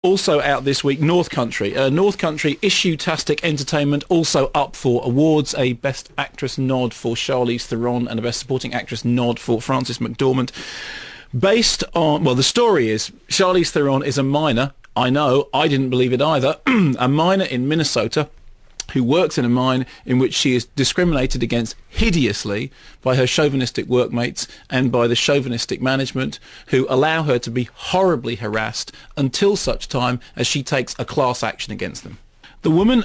Also out this week, North Country. North Country, issue-tastic entertainment, also up for awards. A Best Actress nod for Charlize Theron and a Best Supporting Actress nod for Frances McDormand. Based on, well, the story is Charlize Theron is a miner. I know, I didn't believe it either. A miner in Minnesota who works in a mine in which she is discriminated against hideously by her chauvinistic workmates and by the chauvinistic management, who allow her to be horribly harassed until such time as she takes a class action against them. The woman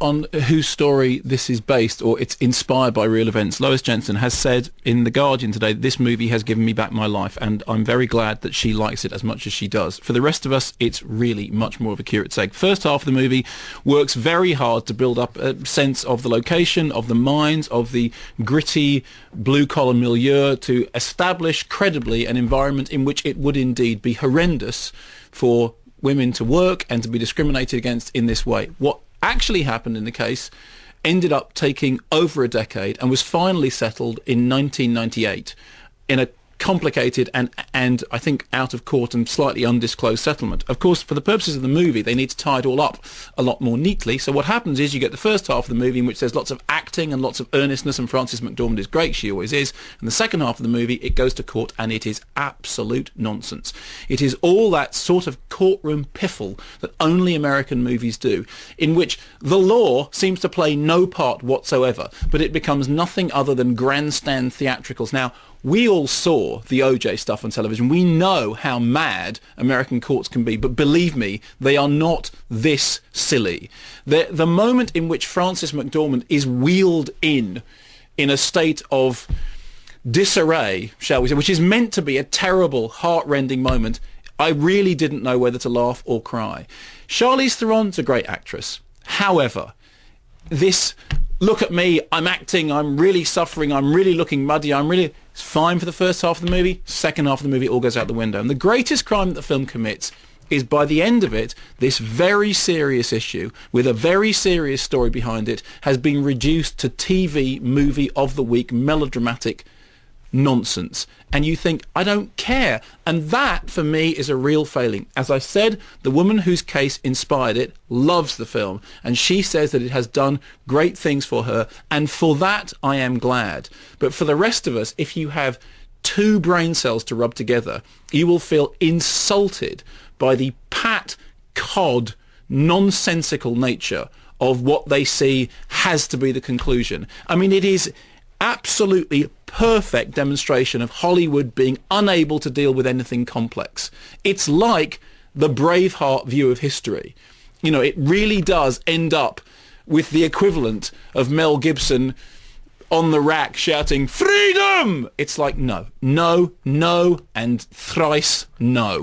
on whose story this is based, or it's inspired by real events, Lois Jensen, has said in The Guardian today, this movie has given me back my life, and I'm very glad that she likes it as much as she does. For the rest of us, it's really much more of a curate's egg. First half of the movie works very hard to build up a sense of the location, of the mines, of the gritty blue-collar milieu, to establish credibly an environment in which it would indeed be horrendous for women to work and to be discriminated against in this way. What actually happened in the case ended up taking over a decade and was finally settled in 1998 in a complicated and I think out of court and slightly undisclosed settlement. Of course, for the purposes of the movie, they need to tie it all up a lot more neatly. So what happens is you get the first half of the movie in which there's lots of acting and lots of earnestness, and Frances McDormand is great, she always is. And the second half of the movie, it goes to court and it is absolute nonsense. It is all that sort of courtroom piffle that only American movies do, in which the law seems to play no part whatsoever, but it becomes nothing other than grandstand theatricals. Now, we all saw the OJ stuff on television. We know how mad American courts can be, but believe me, they are not this silly. The moment in which Frances McDormand is wheeled in a state of disarray, shall we say, which is meant to be a terrible, heart-rending moment, I really didn't know whether to laugh or cry. Charlize Theron's a great actress. However, this, look at me, I'm acting, I'm really suffering, I'm really looking muddy, it's fine for the first half of the movie. Second half of the movie, all goes out the window. And the greatest crime that the film commits is, by the end of it, this very serious issue with a very serious story behind it has been reduced to TV movie of the week melodramatic nonsense. And you think, I don't care. And that, for me, is a real failing. As I said, the woman whose case inspired it loves the film, and she says that it has done great things for her, and for that I am glad. But for the rest of us, if you have two brain cells to rub together, you will feel insulted by the pat cod nonsensical nature of what they see has to be the conclusion. I mean, it is absolutely perfect demonstration of Hollywood being unable to deal with anything complex. It's like the Braveheart view of history. You know, it really does end up with the equivalent of Mel Gibson on the rack shouting, "Freedom!" It's like, no, no, no, and thrice no.